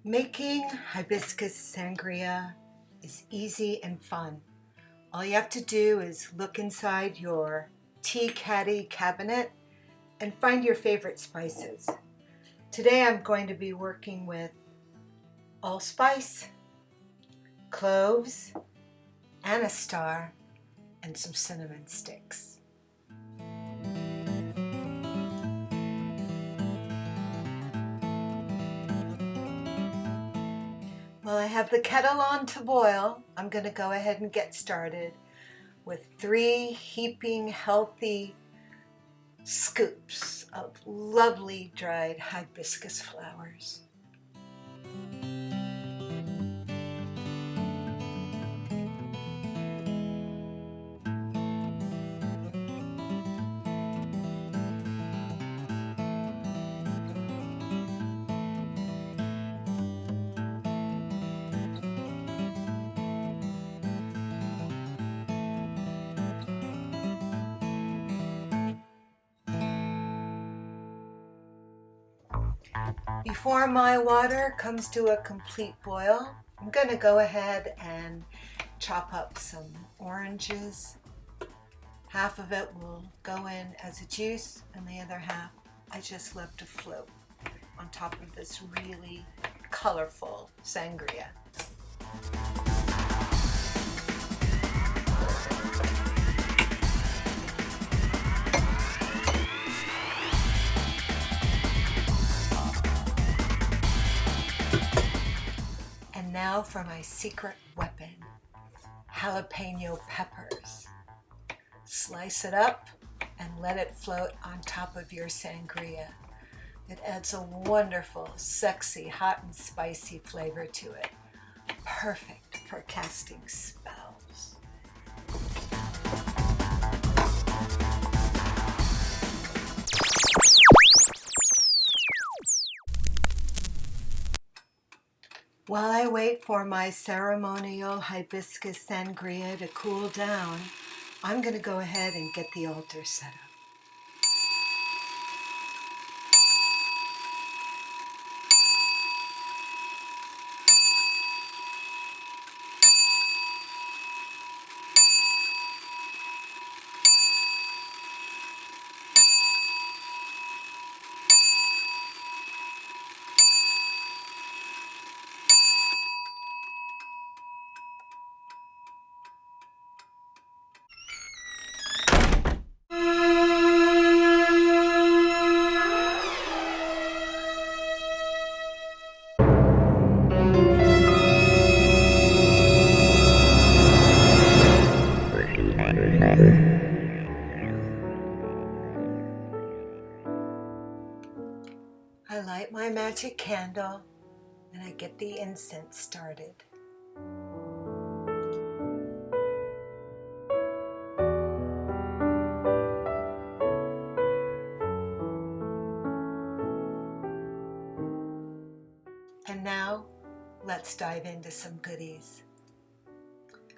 Making hibiscus sangria is easy and fun. All you have to do is look inside your tea caddy cabinet and find your favorite spices. Today I'm going to be working with allspice, cloves, anise-star, and some cinnamon sticks. Well, I have the kettle on to boil. I'm going to go ahead and get started with 3 heaping healthy scoops of lovely dried hibiscus flowers. Before my water comes to a complete boil, I'm going to go ahead and chop up some oranges. Half of it will go in as a juice, and the other half I just let to float on top of this really colorful sangria. And now for my secret weapon, jalapeno peppers. Slice it up and let it float on top of your sangria. It adds a wonderful, sexy, hot and spicy flavor to it. Perfect for casting spells. While I wait for my ceremonial hibiscus sangria to cool down, I'm going to go ahead and get the altar set up. I light my magic candle and I get the incense started. And now let's dive into some goodies.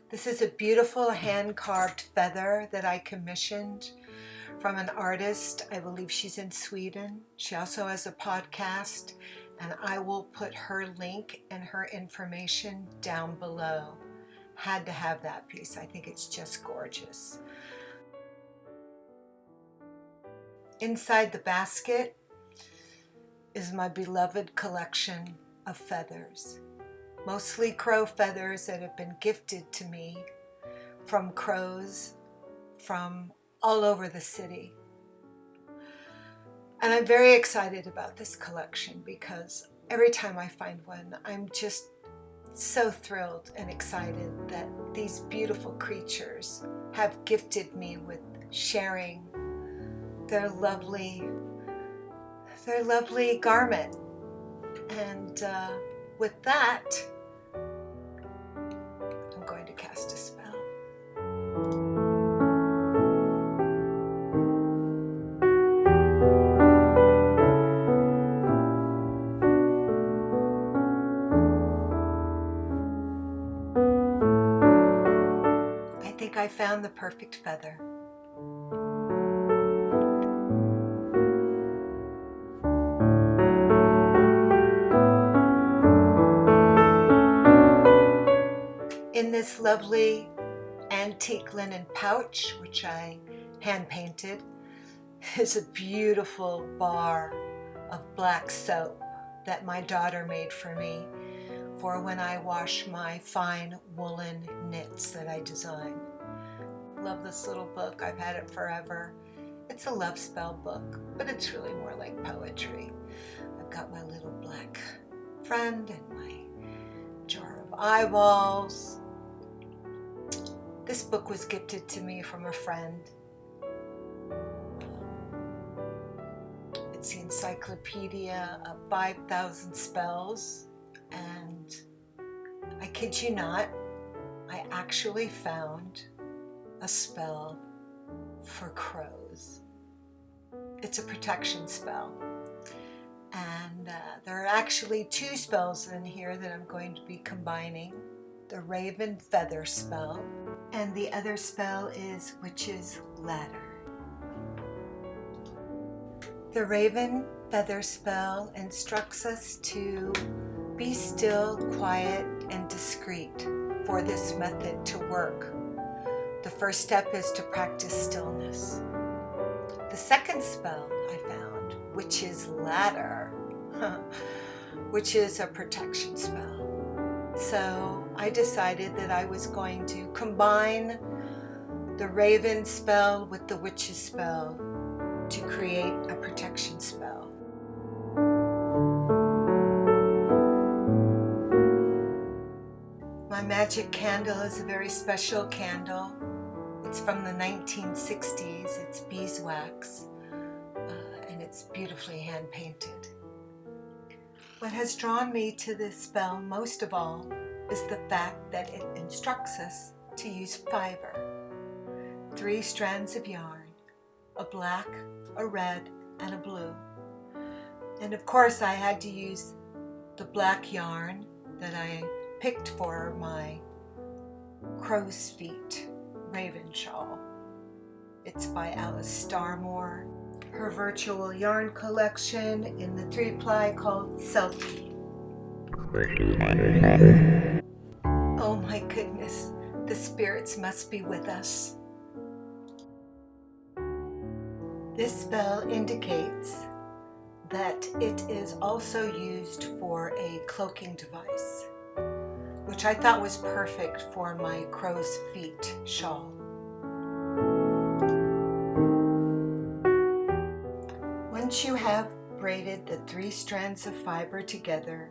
This is a beautiful hand-carved feather that I commissioned from an artist. I believe she's in Sweden. She also has a podcast, and I will put her link and her information down below. Had to have that piece. I think it's just gorgeous. Inside the basket is my beloved collection of feathers. Mostly crow feathers that have been gifted to me from crows from all over the city. And I'm very excited about this collection because every time I find one, I'm just so thrilled and excited that these beautiful creatures have gifted me with sharing their lovely garment. And with that, I'm going to cast a spell. I think I found the perfect feather. In this lovely antique linen pouch, which I hand painted, is a beautiful bar of black soap that my daughter made for me for when I wash my fine woolen knits that I design. Love this little book. I've had it forever. It's a love spell book, but it's really more like poetry. I've got my little black friend and my jar of eyeballs. This book was gifted to me from a friend. It's the Encyclopedia of 5,000 Spells, and I kid you not, I actually found a spell for crows. It's a protection spell, and there are actually 2 spells in here that I'm going to be combining. The Raven Feather spell, and the other spell is Witch's Ladder. The Raven Feather spell instructs us to be still, quiet, and discreet for this method to work. The first step is to practice stillness. The second spell I found, Witch's Ladder, which is a protection spell. So I decided that I was going to combine the Raven spell with the Witch's spell to create a protection spell. My magic candle is a very special candle. It's from the 1960s. It's beeswax, and it's beautifully hand painted. What has drawn me to this spell most of all is the fact that it instructs us to use fiber. 3 strands of yarn, a black, a red, and a blue. And of course I had to use the black yarn that I picked for my crow's feet raven shawl. It's by Alice Starmore. Her virtual yarn collection in the 3-ply called Selfie. Oh my goodness, the spirits must be with us. This spell indicates that it is also used for a cloaking device, which I thought was perfect for my crow's feet shawl. Once you have braided the 3 strands of fiber together,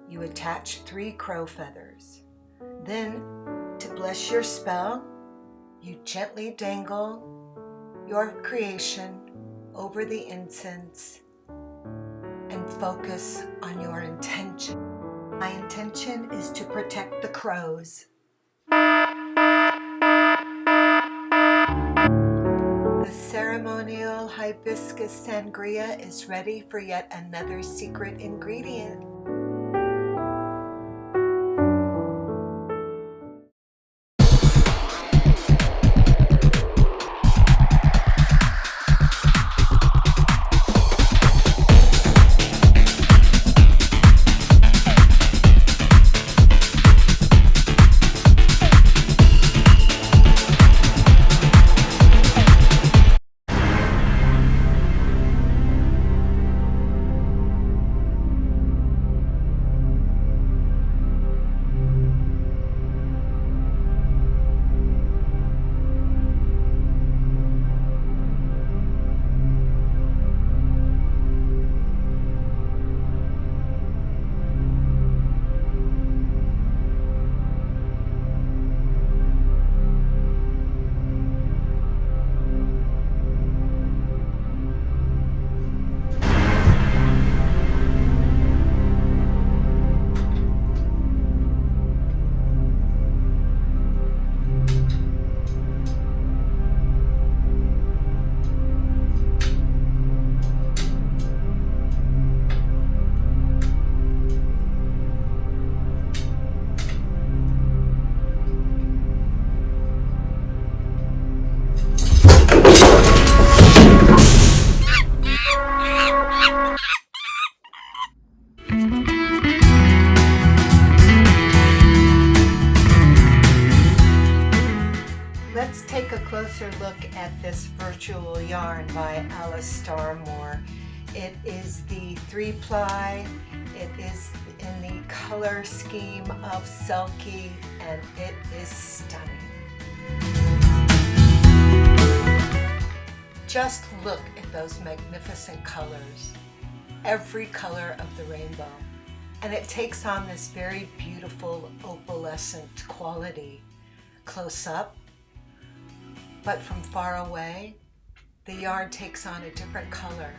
you attach 3 crow feathers. Then, to bless your spell, you gently dangle your creation over the incense and focus on your intention. My intention is to protect the crows. The ceremonial hibiscus sangria is ready for yet another secret ingredient. closer look at this virtual yarn by Alice Starmore. It is the 3-ply, it is in the color scheme of Selkie, and it is stunning. Just look at those magnificent colors, every color of the rainbow. And it takes on this very beautiful opalescent quality close up, but from far away, the yarn takes on a different color,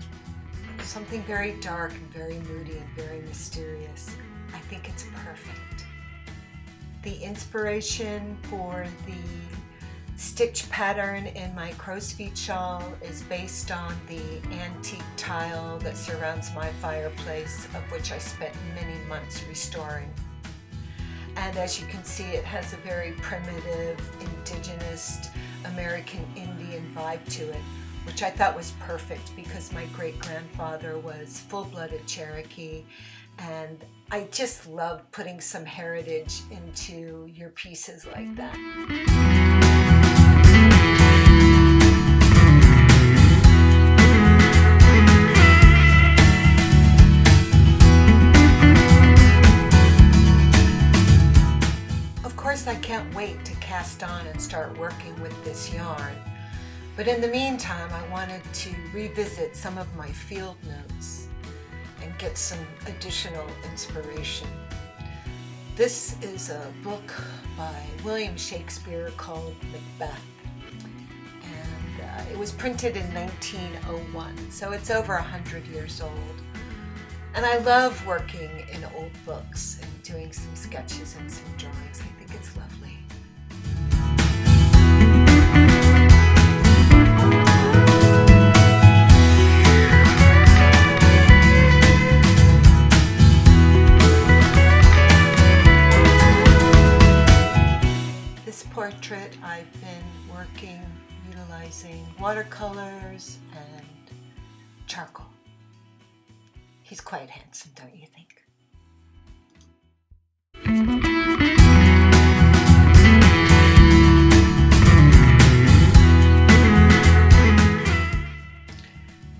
something very dark and very moody and very mysterious. I think it's perfect. The inspiration for the stitch pattern in my crow's feet shawl is based on the antique tile that surrounds my fireplace, of which I spent many months restoring. And as you can see, it has a very primitive, indigenous, American Indian vibe to it, which I thought was perfect because my great-grandfather was full-blooded Cherokee, and I just love putting some heritage into your pieces like that. I can't wait to cast on and start working with this yarn, but in the meantime I wanted to revisit some of my field notes and get some additional inspiration. This is a book by William Shakespeare called Macbeth, and it was printed in 1901, so it's over 100 years old. And I love working in old books and doing some sketches and some drawings. I think it's lovely. This portrait I've been working utilizing watercolors and charcoal. He's quite handsome, don't you think?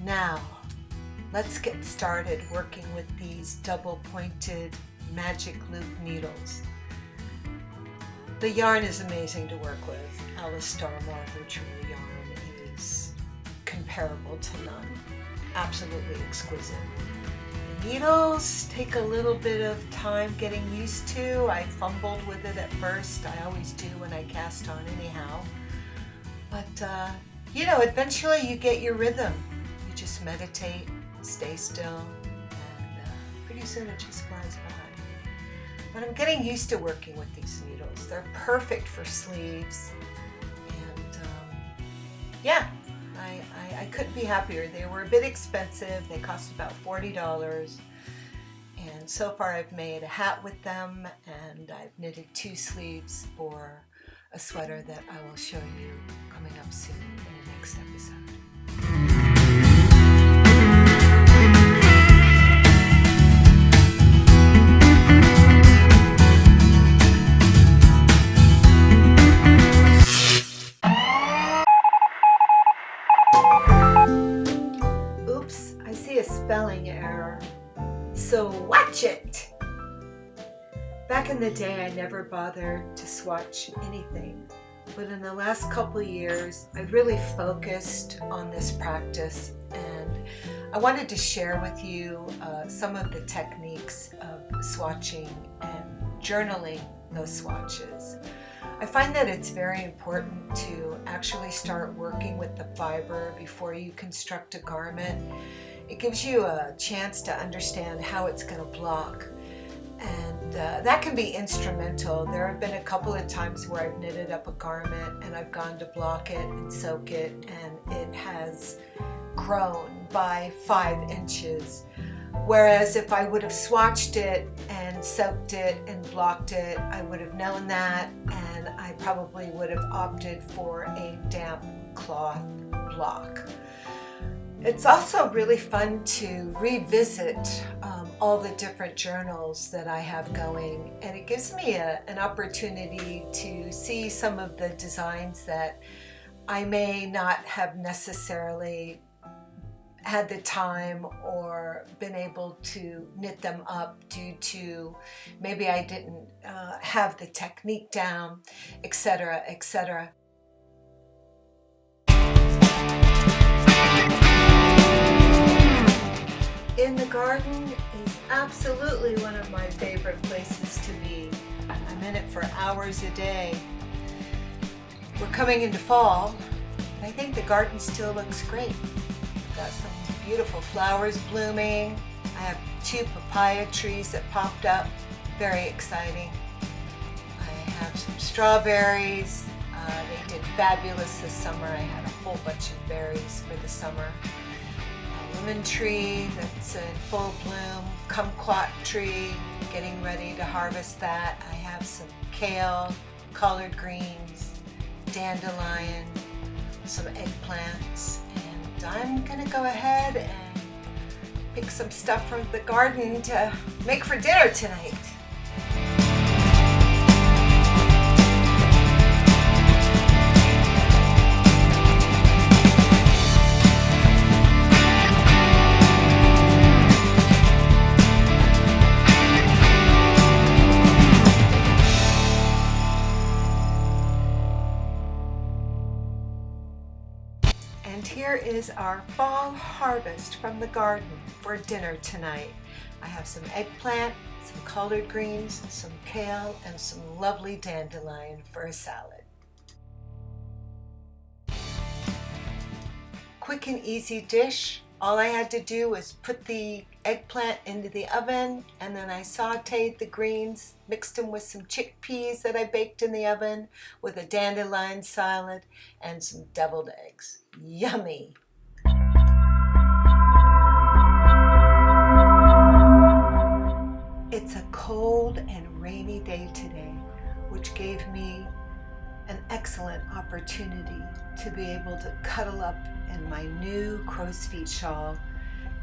Now, let's get started working with these double-pointed magic loop needles. The yarn is amazing to work with. Alice Starmore virtual yarn is comparable to none. Absolutely exquisite. Needles take a little bit of time getting used to. I fumbled with it at first. I always do when I cast on anyhow. But, you know, eventually you get your rhythm. You just meditate, stay still, and pretty soon it just flies by. But I'm getting used to working with these needles. They're perfect for sleeves. And, yeah. I couldn't be happier. They were a bit expensive. They cost about $40. And so far I've made a hat with them, and I've knitted 2 sleeves for a sweater that I will show you coming up soon in the next episode. Spelling error, so watch it. Back in the day, I never bothered to swatch anything, but in the last couple of years, I've really focused on this practice, and I wanted to share with you some of the techniques of swatching and journaling those swatches. I find that it's very important to actually start working with the fiber before you construct a garment. It gives you a chance to understand how it's going to block, and that can be instrumental. There have been a couple of times where I've knitted up a garment and I've gone to block it and soak it, and it has grown by 5 inches. Whereas if I would have swatched it and soaked it and blocked it, I would have known that, and I probably would have opted for a damp cloth block. It's also really fun to revisit all the different journals that I have going, and it gives me an opportunity to see some of the designs that I may not have necessarily had the time or been able to knit them up due to maybe I didn't have the technique down, etc., etc. In the garden is absolutely one of my favorite places to be. I'm in it for hours a day. We're coming into fall. I think the garden still looks great. Got some beautiful flowers blooming. I have 2 papaya trees that popped up. Very exciting. I have some strawberries. They did fabulous this summer. I had a whole bunch of berries for the summer. A lemon tree that's in full bloom. Kumquat tree, getting ready to harvest that. I have some kale, collard greens, dandelion, some eggplants, and I'm gonna go ahead and pick some stuff from the garden to make for dinner tonight. And here is our fall harvest from the garden for dinner tonight. I have some eggplant, some collard greens, some kale, and some lovely dandelion for a salad. Quick and easy dish. All I had to do was put the eggplant into the oven, and then I sauteed the greens, mixed them with some chickpeas that I baked in the oven with a dandelion salad and some deviled eggs. Yummy! It's a cold and rainy day today, which gave me an excellent opportunity to be able to cuddle up in my new crow's feet shawl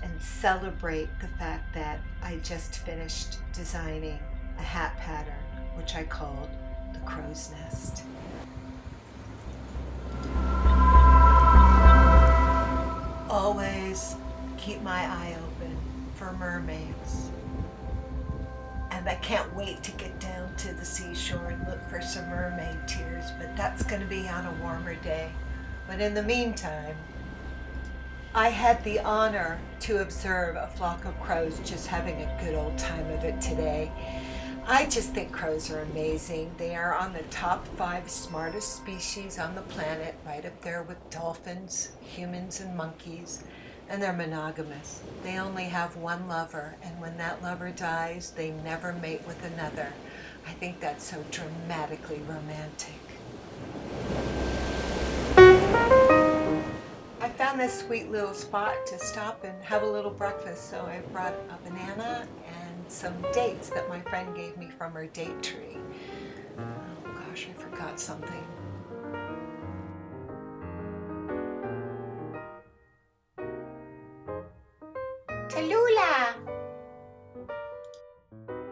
and celebrate the fact that I just finished designing a hat pattern, which I called the crow's nest. Always keep my eye open for mermaids. And I can't wait to get down to the seashore and look for some mermaid tears, but that's going to be on a warmer day. But in the meantime, I had the honor to observe a flock of crows just having a good old time of it today. I just think crows are amazing. They are on the top 5 smartest species on the planet, right up there with dolphins, humans, and monkeys. And they're monogamous. They only have one lover, and when that lover dies, they never mate with another. I think that's so dramatically romantic. I found this sweet little spot to stop and have a little breakfast, so I brought a banana and some dates that my friend gave me from her date tree. Oh gosh, I forgot something. Tallulah!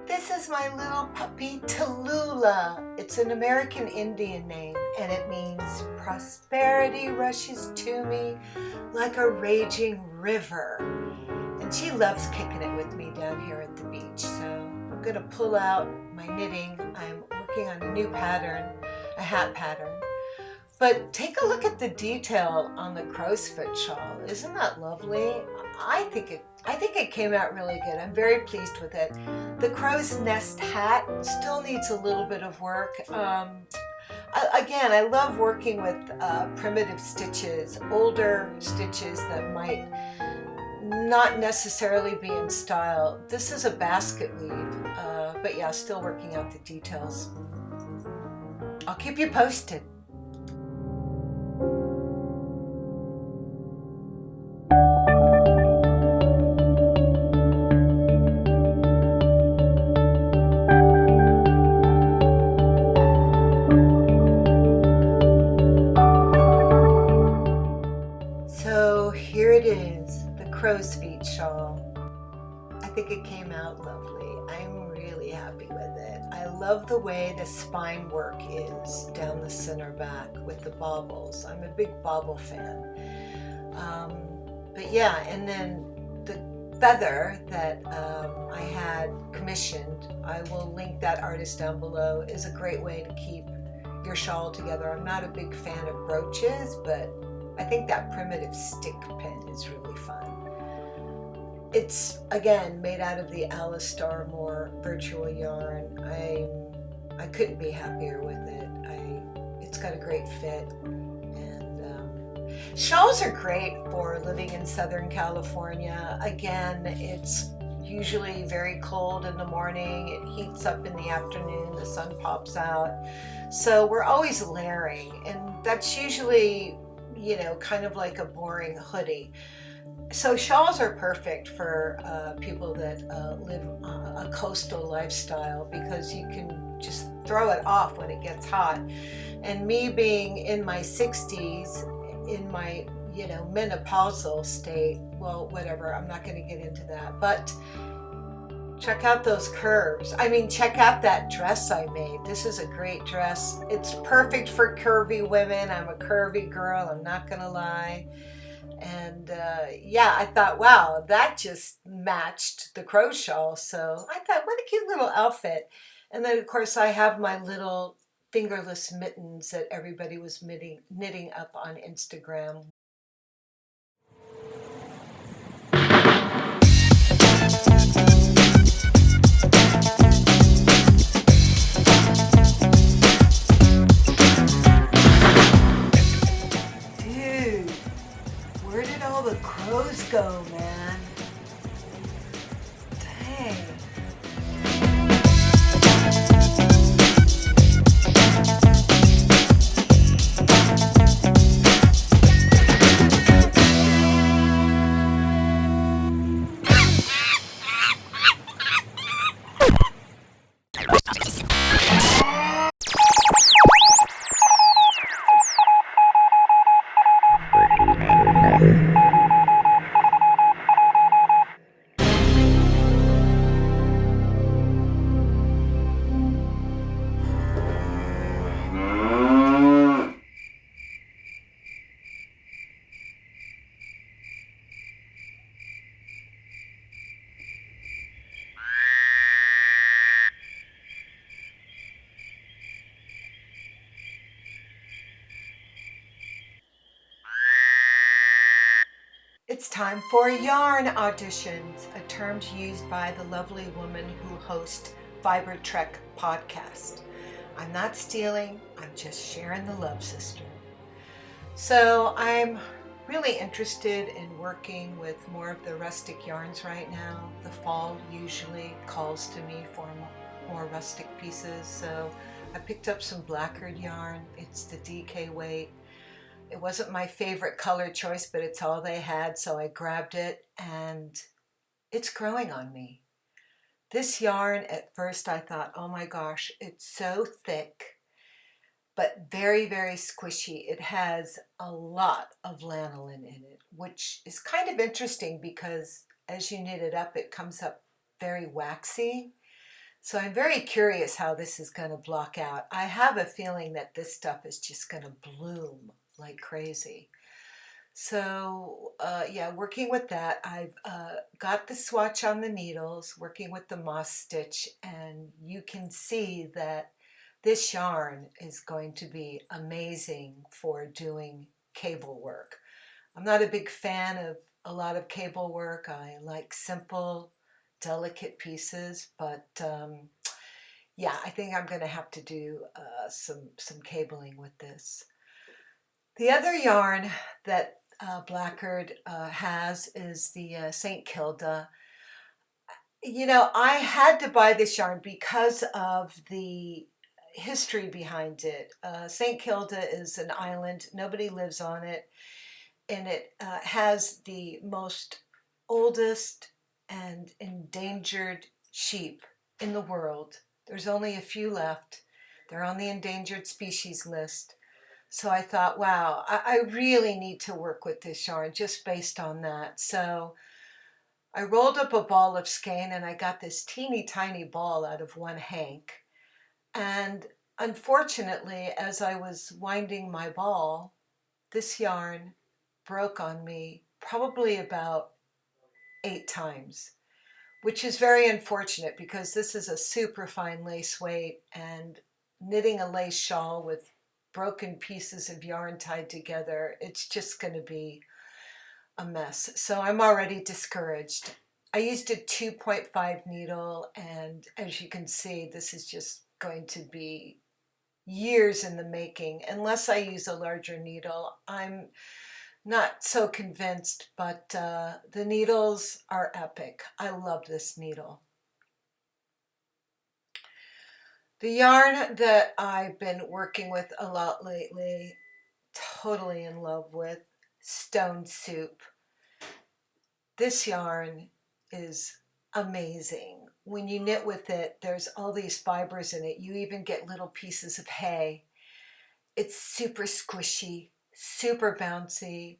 This is my little puppy Tallulah. It's an American Indian name, and it means prosperity rushes to me like a raging river. And she loves kicking it with me down here at the beach. So I'm gonna pull out my knitting. I'm working on a new pattern, a hat pattern. But take a look at the detail on the crow's foot shawl. Isn't that lovely? I think it came out really good. I'm very pleased with it. The crow's nest hat still needs a little bit of work. Again, I love working with primitive stitches, older stitches that might not necessarily be in style. This is a basket weave, but yeah, still working out the details. I'll keep you posted. So here it is, the crow's feet shawl. I think it came out lovely. I'm really really happy with it. I love the way the spine work is down the center back with the baubles. I'm a big bauble fan. But yeah, and then the feather that I had commissioned, I will link that artist down below, is a great way to keep your shawl together. I'm not a big fan of brooches, but I think that primitive stick pin is really fun. It's, again, made out of the Alice Starmore virtual yarn. I couldn't be happier with it. It's got a great fit. And shawls are great for living in Southern California. Again, it's usually very cold in the morning. It heats up in the afternoon. The sun pops out. So we're always layering. And that's usually, kind of like a boring hoodie. So shawls are perfect for people that live a coastal lifestyle, because you can just throw it off when it gets hot. And me being in my 60s, in my menopausal state, well, whatever, I'm not going to get into that, but check out those curves. I mean, check out that dress I made. This is a great dress. It's perfect for curvy women. I'm a curvy girl, I'm not going to lie. And yeah, I thought, wow, that just matched the crow shawl. So I thought, what a cute little outfit. And then, of course, I have my little fingerless mittens that everybody was knitting up on Instagram. Dude, where did all the crows go, man? Dang. It's time for yarn auditions, a term used by the lovely woman who hosts Fiber Trek podcast. I'm not stealing, I'm just sharing the love, sister. So I'm really interested in working with more of the rustic yarns right now. The fall usually calls to me for more rustic pieces. So I picked up some blackered yarn. It's the DK weight. It wasn't my favorite color choice, but it's all they had, so I grabbed it, and it's growing on me. This yarn, at first I thought, oh my gosh, it's so thick, but very, very squishy. It has a lot of lanolin in it, which is kind of interesting because as you knit it up, it comes up very waxy. So I'm very curious how this is going to block out. I have a feeling that this stuff is just going to bloom like crazy. So yeah, working with that, I've got the swatch on the needles, working with the moss stitch, and you can see that this yarn is going to be amazing for doing cable work. I'm not a big fan of a lot of cable work. I like simple, delicate pieces, but yeah, I think I'm going to have to do some cabling with this. The other yarn that Blackguard has is the St. Kilda. I had to buy this yarn because of the history behind it. St. Kilda is an island, nobody lives on it, and it has the most oldest and endangered sheep in the world. There's only a few left. They're on the endangered species list. So I thought, wow, I really need to work with this yarn just based on that. So I rolled up a ball of skein and I got this teeny tiny ball out of one hank. And unfortunately, as I was winding my ball, this yarn broke on me probably about 8 times, which is very unfortunate because this is a super fine lace weight, and knitting a lace shawl with broken pieces of yarn tied together, it's just going to be a mess. So I'm already discouraged. I used a 2.5 needle, and as you can see, this is just going to be years in the making. Unless I use a larger needle, I'm not so convinced, but the needles are epic. I love this needle. The yarn that I've been working with a lot lately, totally in love with, Stone Soup. This yarn is amazing. When you knit with it, there's all these fibers in it. You even get little pieces of hay. It's super squishy, super bouncy,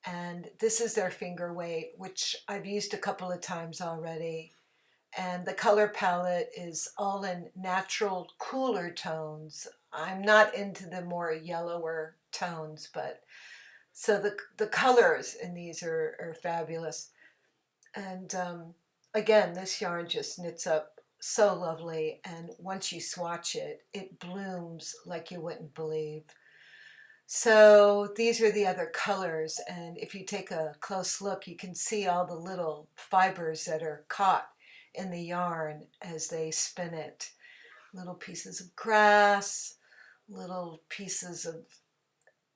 and this is their finger weight, which I've used a couple of times already. And the color palette is all in natural, cooler tones. I'm not into the more yellower tones, but so the colors in these are fabulous. And again, this yarn just knits up so lovely, and once you swatch it, it blooms like you wouldn't believe. So these are the other colors, and if you take a close look, you can see all the little fibers that are caught in the yarn as they spin it. Little pieces of grass, little pieces of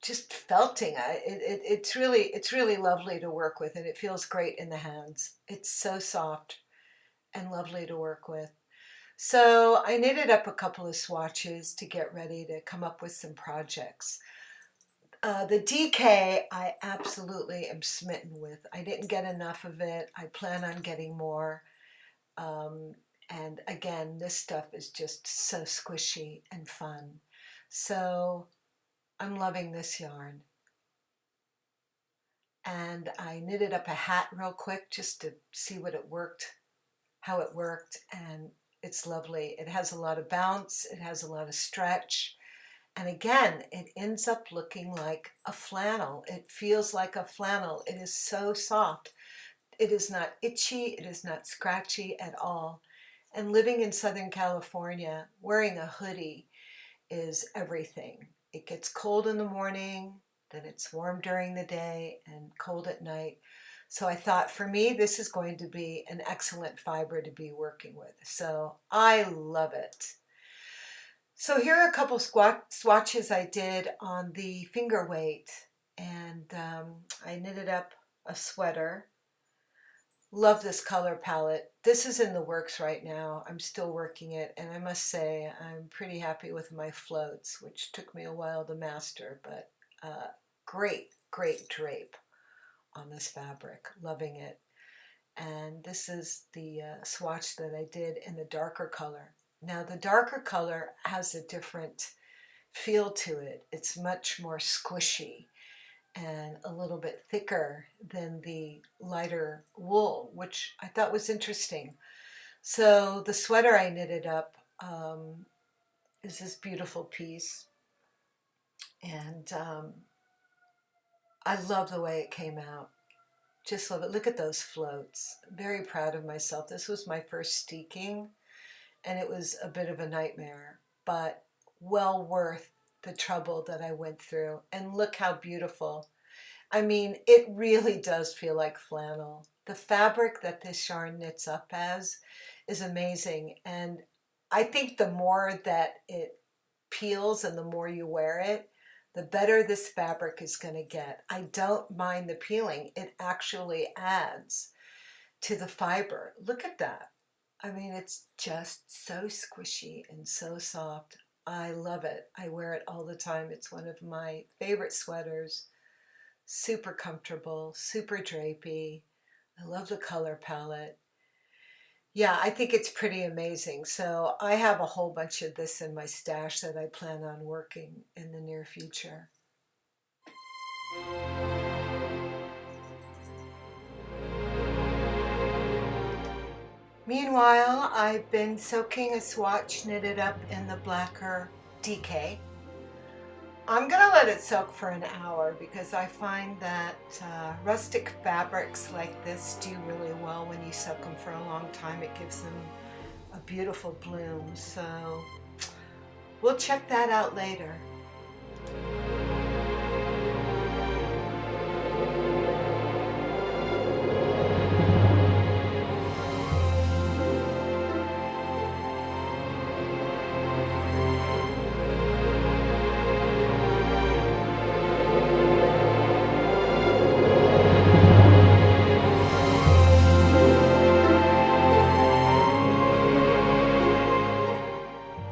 just felting. It's really lovely to work with, and it feels great in the hands. It's so soft and lovely to work with. So I knitted up a couple of swatches to get ready to come up with some projects. The DK I absolutely am smitten with. I didn't get enough of it. I plan on getting more. And again, this stuff is just so squishy and fun. So I'm loving this yarn. And I knitted up a hat real quick just to see what it worked, how it worked, and it's lovely. It has a lot of bounce, it has a lot of stretch, and again, it ends up looking like a flannel. It feels like a flannel. It is so soft. It is not itchy, it is not scratchy at all. And living in Southern California, wearing a hoodie is everything. It gets cold in the morning, then it's warm during the day and cold at night. So I thought for me, this is going to be an excellent fiber to be working with. So I love it. So here are a couple swatches I did on the finger weight, and I knitted up a sweater. Love this color palette. This is in the works right now. I'm still working it, and I must say I'm pretty happy with my floats, which took me a while to master, but great drape on this fabric. Loving it. And this is the swatch that I did in the darker color. Now the darker color has a different feel to it. It's much more squishy and a little bit thicker than the lighter wool, which I thought was interesting. So the sweater I knitted up is this beautiful piece, and I love the way it came out. Just love it. Look at those floats. Very proud of myself. This was my first steeking, and it was a bit of a nightmare, but well worth the trouble that I went through. And look how beautiful. I mean, it really does feel like flannel. The fabric that this yarn knits up as is amazing. And I think the more that it peels and the more you wear it, the better this fabric is going to get. I don't mind the peeling. It actually adds to the fiber. Look at that. I mean, it's just so squishy and so soft. I love it. I wear it all the time. It's one of my favorite sweaters. Super comfortable, super drapey. I love the color palette. Yeah, I think it's pretty amazing. So I have a whole bunch of this in my stash that I plan on working in the near future. Meanwhile, I've been soaking a swatch knitted up in the Blacker DK. I'm gonna let it soak for an hour because I find that rustic fabrics like this do really well when you soak them for a long time. It gives them a beautiful bloom. So we'll check that out later.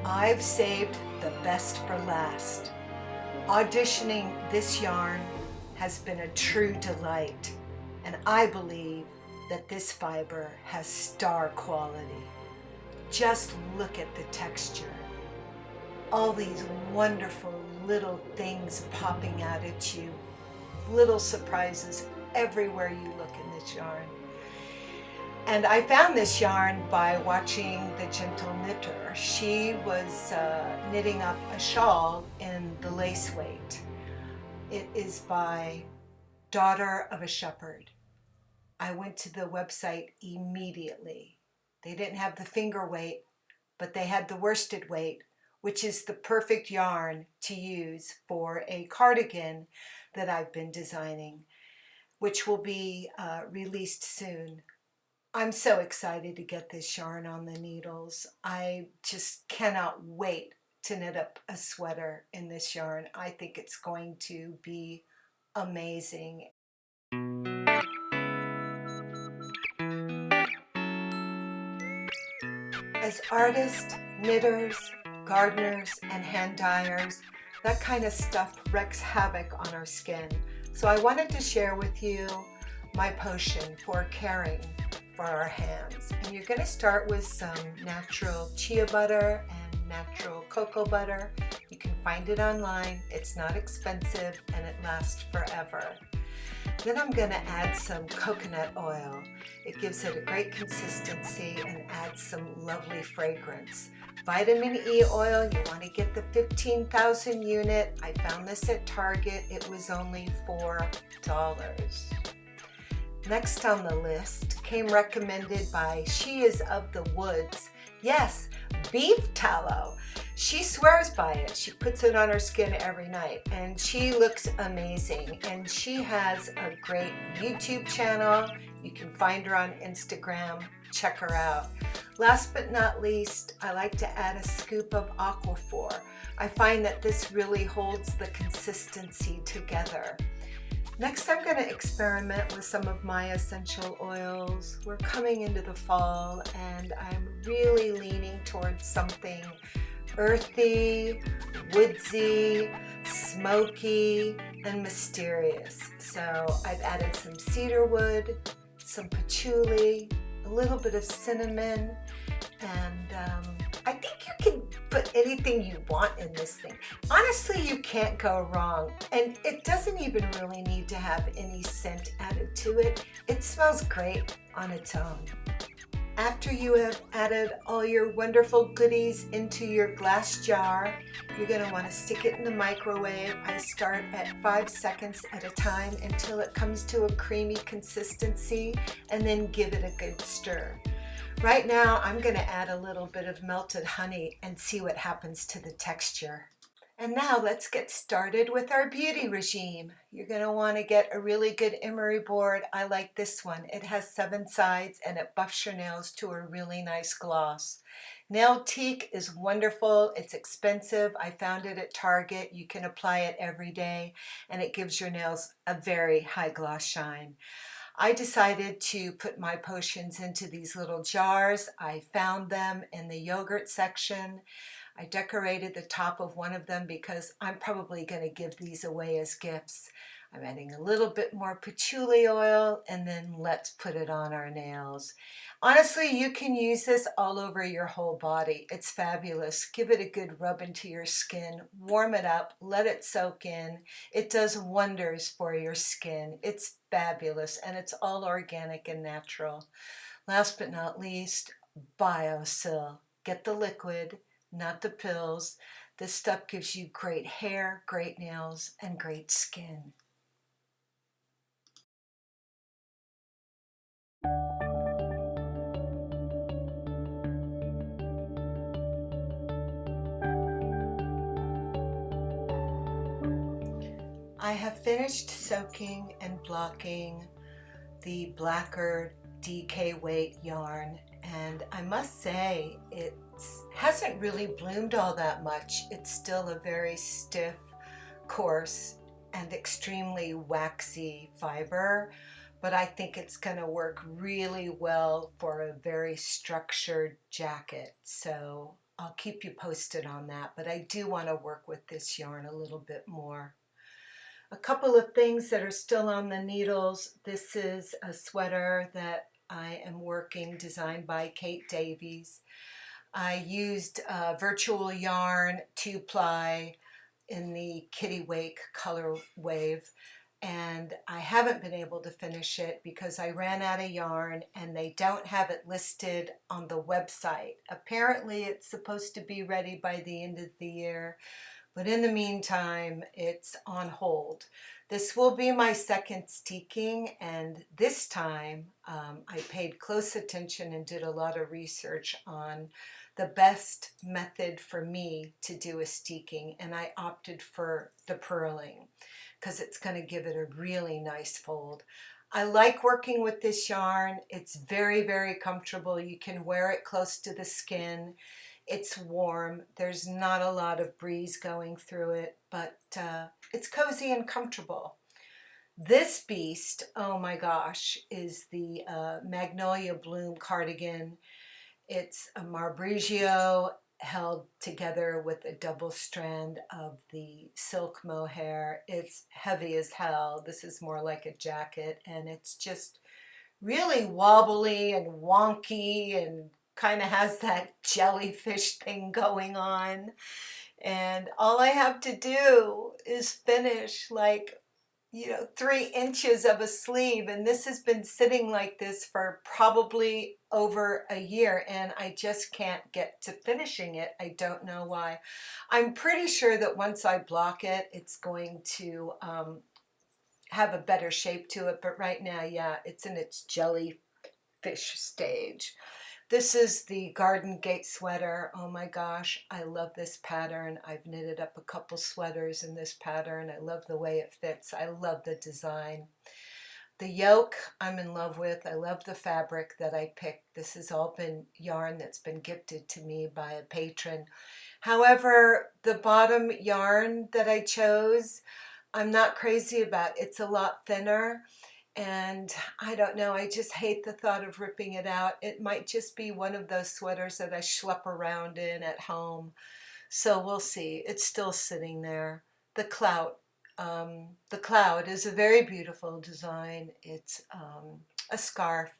I've saved the best for last. Auditioning this yarn has been a true delight, and I believe that this fiber has star quality. Just look at the texture. All these wonderful little things popping out at you. Little surprises everywhere you look in this yarn. And I found this yarn by watching The Gentle Knitter. She was knitting up a shawl in the lace weight. It is by Daughter of a Shepherd. I went to the website immediately. They didn't have the finger weight, but they had the worsted weight, which is the perfect yarn to use for a cardigan that I've been designing, which will be released soon. I'm so excited to get this yarn on the needles. I just cannot wait to knit up a sweater in this yarn. I think it's going to be amazing. As artists, knitters, gardeners, and hand dyers, that kind of stuff wreaks havoc on our skin. So I wanted to share with you my potion for caring for our hands. And you're going to start with some natural chia butter and natural cocoa butter. You can find it online. It's not expensive and it lasts forever. Then I'm going to add some coconut oil. It gives it a great consistency and adds some lovely fragrance. Vitamin E oil, you want to get the 15,000 unit. I found this at Target. It was only $4. Next on the list came recommended by She Is of the Woods. Yes, beef tallow. She swears by it. She puts it on her skin every night and she looks amazing. And she has a great YouTube channel. You can find her on Instagram. Check her out. Last but not least, I like to add a scoop of Aquaphor. I find that this really holds the consistency together. Next, I'm going to experiment with some of my essential oils. We're coming into the fall and I'm really leaning towards something earthy, woodsy, smoky, and mysterious. So I've added some cedarwood, some patchouli, a little bit of cinnamon, and I think you can put anything you want in this thing. Honestly, you can't go wrong. And it doesn't even really need to have any scent added to it. It smells great on its own. After you have added all your wonderful goodies into your glass jar, you're going to want to stick it in the microwave. I start at 5 seconds at a time until it comes to a creamy consistency, and then give it a good stir. Right now, I'm going to add a little bit of melted honey and see what happens to the texture. And now let's get started with our beauty regime. You're going to want to get a really good emery board. I like this one. It has 7 sides and it buffs your nails to a really nice gloss. Nail teak is wonderful. It's expensive. I found it at Target. You can apply it every day and it gives your nails a very high gloss shine. I decided to put my potions into these little jars. I found them in the yogurt section. I decorated the top of one of them because I'm probably going to give these away as gifts. I'm adding a little bit more patchouli oil and then let's put it on our nails. Honestly, you can use this all over your whole body. It's fabulous. Give it a good rub into your skin, warm it up, let it soak in. It does wonders for your skin. It's fabulous and it's all organic and natural. Last but not least, BioSil. Get the liquid, not the pills. This stuff gives you great hair, great nails, and great skin. I have finished soaking and blocking the Blacker DK weight yarn, and I must say it hasn't really bloomed all that much. It's still a very stiff, coarse, and extremely waxy fiber, but I think it's going to work really well for a very structured jacket. So I'll keep you posted on that, but I do want to work with this yarn a little bit more. A couple of things that are still on the needles. This is a sweater that I am working, designed by Kate Davies. I used virtual yarn 2-ply in the Kitty Wake color wave, and I haven't been able to finish it because I ran out of yarn and they don't have it listed on the website. Apparently it's supposed to be ready by the end of the year, but in the meantime, it's on hold. This will be my second steeking, and this time I paid close attention and did a lot of research on the best method for me to do a steeking, and I opted for the purling because it's going to give it a really nice fold. I like working with this yarn. It's very, very comfortable. You can wear it close to the skin. It's warm. There's not a lot of breeze going through it, but it's cozy and comfortable. This beast, oh my gosh, is the Magnolia Bloom cardigan. It's a Marbrigio held together with a double strand of the silk mohair. It's heavy as hell. This is more like a jacket, and it's just really wobbly and wonky and kind of has that jellyfish thing going on. And all I have to do is finish like 3 inches of a sleeve, and this has been sitting like this for probably over a year, and I just can't get to finishing it. I don't know why. I'm pretty sure that once I block it, it's going to have a better shape to it, but right now, yeah, it's in its jellyfish stage. This is the Garden Gate sweater. Oh my gosh, I love this pattern. I've knitted up a couple sweaters in this pattern. I love the way it fits. I love the design. The yoke I'm in love with. I love the fabric that I picked. This has all been yarn that's been gifted to me by a patron. However, the bottom yarn that I chose, I'm not crazy about. It's a lot thinner. And I don't know, I just hate the thought of ripping it out. It might just be one of those sweaters that I schlep around in at home. So we'll see. It's still sitting there. The clout. The cloud is a very beautiful design. It's a scarf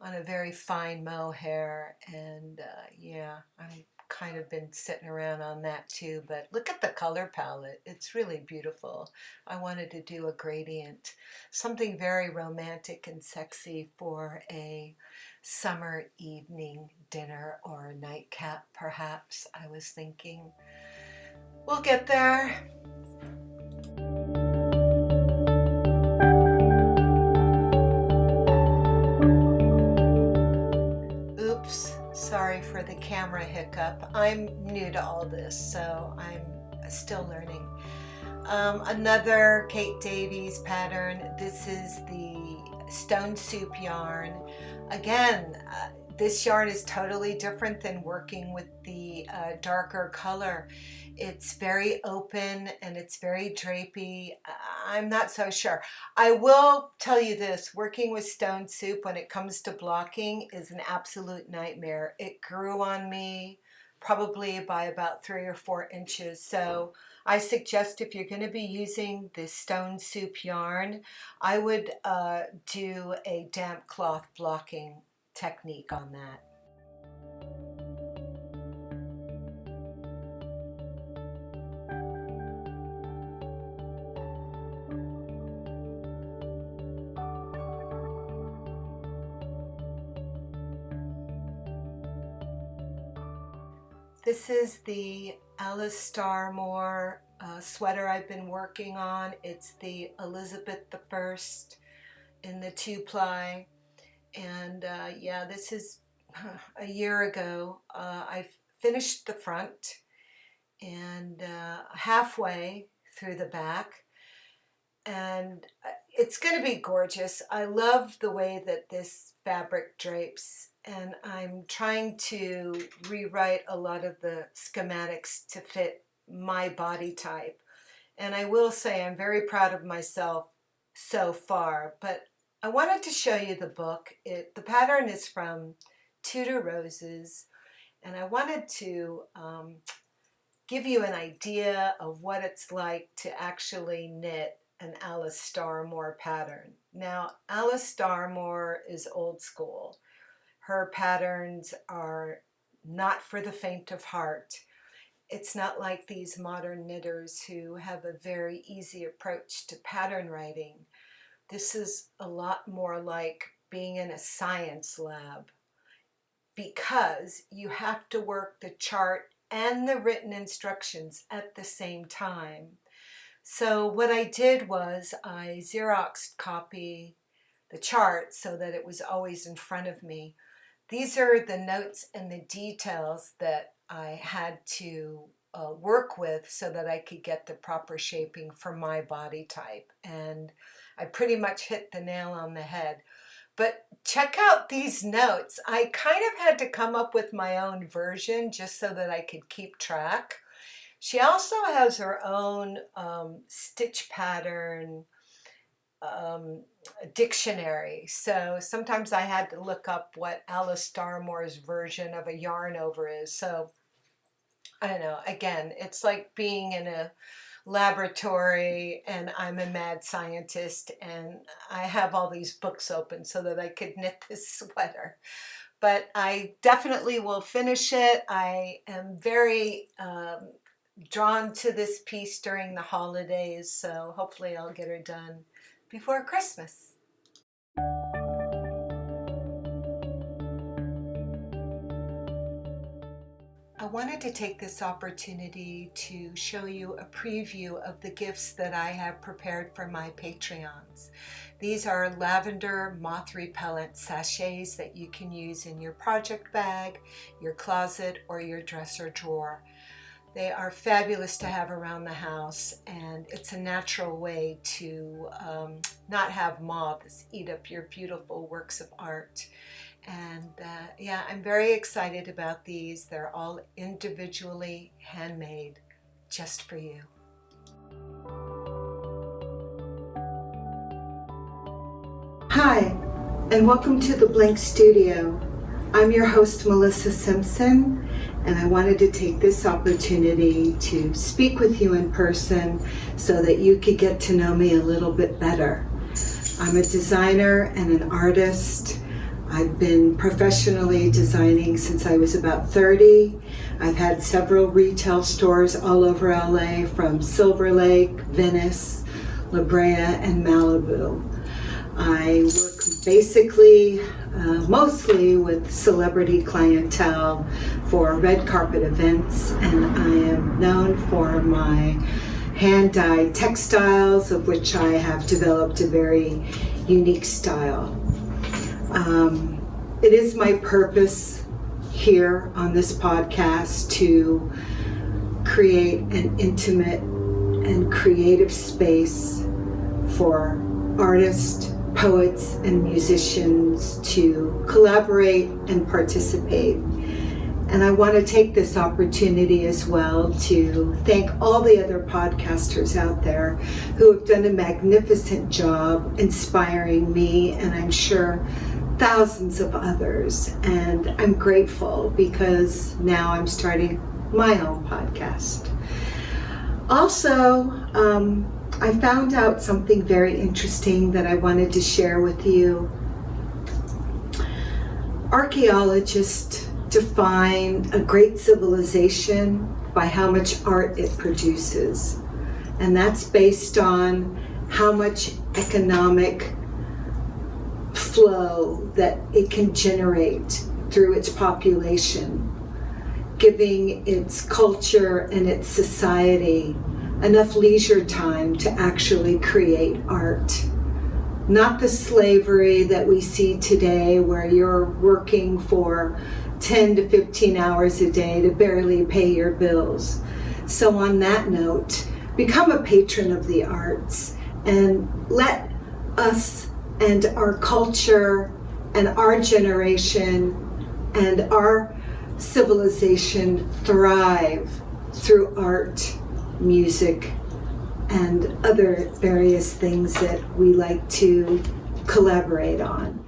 on a very fine mohair. And yeah, I'm kind of been sitting around on that too, but look at the color palette. It's really beautiful. I wanted to do a gradient, something very romantic and sexy for a summer evening dinner or a nightcap, perhaps, I was thinking. We'll get there. Oops, sorry for the camera hiccup. I'm new to all this, so I'm still learning. Another Kate Davies pattern. This is the Stone Soup yarn. Again, this yarn is totally different than working with the darker color. It's very open and it's very drapey. I'm not so sure. I will tell you this, working with Stone Soup when it comes to blocking is an absolute nightmare. It grew on me probably by about 3 or 4 inches. So I suggest if you're going to be using the Stone Soup yarn, I would do a damp cloth blocking technique on that. This is the Alice Starmore sweater I've been working on. It's the Elizabeth I in the 2-ply. And yeah, this is a year ago. I finished the front and halfway through the back. And it's going to be gorgeous. I love the way that this fabric drapes, and I'm trying to rewrite a lot of the schematics to fit my body type. And I will say I'm very proud of myself so far, but I wanted to show you the book. The pattern is from Tudor Roses, and I wanted to give you an idea of what it's like to actually knit an Alice Starmore pattern. Now, Alice Starmore is old school. Her patterns are not for the faint of heart. It's not like these modern knitters who have a very easy approach to pattern writing. This is a lot more like being in a science lab, because you have to work the chart and the written instructions at the same time. So what I did was I Xeroxed copy the chart so that it was always in front of me. These are the notes and the details that I had to work with so that I could get the proper shaping for my body type. And I pretty much hit the nail on the head. But check out these notes. I kind of had to come up with my own version just so that I could keep track. She also has her own stitch pattern dictionary. So sometimes I had to look up what Alice Starmore's version of a yarn over is. So I don't know. Again, it's like being in a laboratory and I'm a mad scientist and I have all these books open so that I could knit this sweater. But I definitely will finish it. I am very drawn to this piece during the holidays, so hopefully I'll get her done before Christmas. I wanted to take this opportunity to show you a preview of the gifts that I have prepared for my Patreons. These are lavender moth repellent sachets that you can use in your project bag, your closet, or your dresser drawer. They are fabulous to have around the house, and it's a natural way to not have moths eat up your beautiful works of art. And yeah, I'm very excited about these. They're all individually handmade just for you. Hi, and welcome to the Blank Studio. I'm your host, Melissa Simpson, and I wanted to take this opportunity to speak with you in person so that you could get to know me a little bit better. I'm a designer and an artist. I've been professionally designing since I was about 30. I've had several retail stores all over LA, from Silver Lake, Venice, La Brea, and Malibu. I work basically mostly with celebrity clientele for red carpet events, and I am known for my hand-dyed textiles, of which I have developed a very unique style. It is my purpose here on this podcast to create an intimate and creative space for artists, poets, and musicians to collaborate and participate. And I want to take this opportunity as well to thank all the other podcasters out there who have done a magnificent job inspiring me, and I'm sure thousands of others. And I'm grateful because now I'm starting my own podcast. Also, I found out something very interesting that I wanted to share with you. Archaeologists define a great civilization by how much art it produces. And that's based on how much economic flow that it can generate through its population. giving its culture and its society enough leisure time to actually create art. Not the slavery that we see today where you're working for 10 to 15 hours a day to barely pay your bills. So on that note, become a patron of the arts and let us and our culture and our generation and our civilization thrive through art, music, and other various things that we like to collaborate on.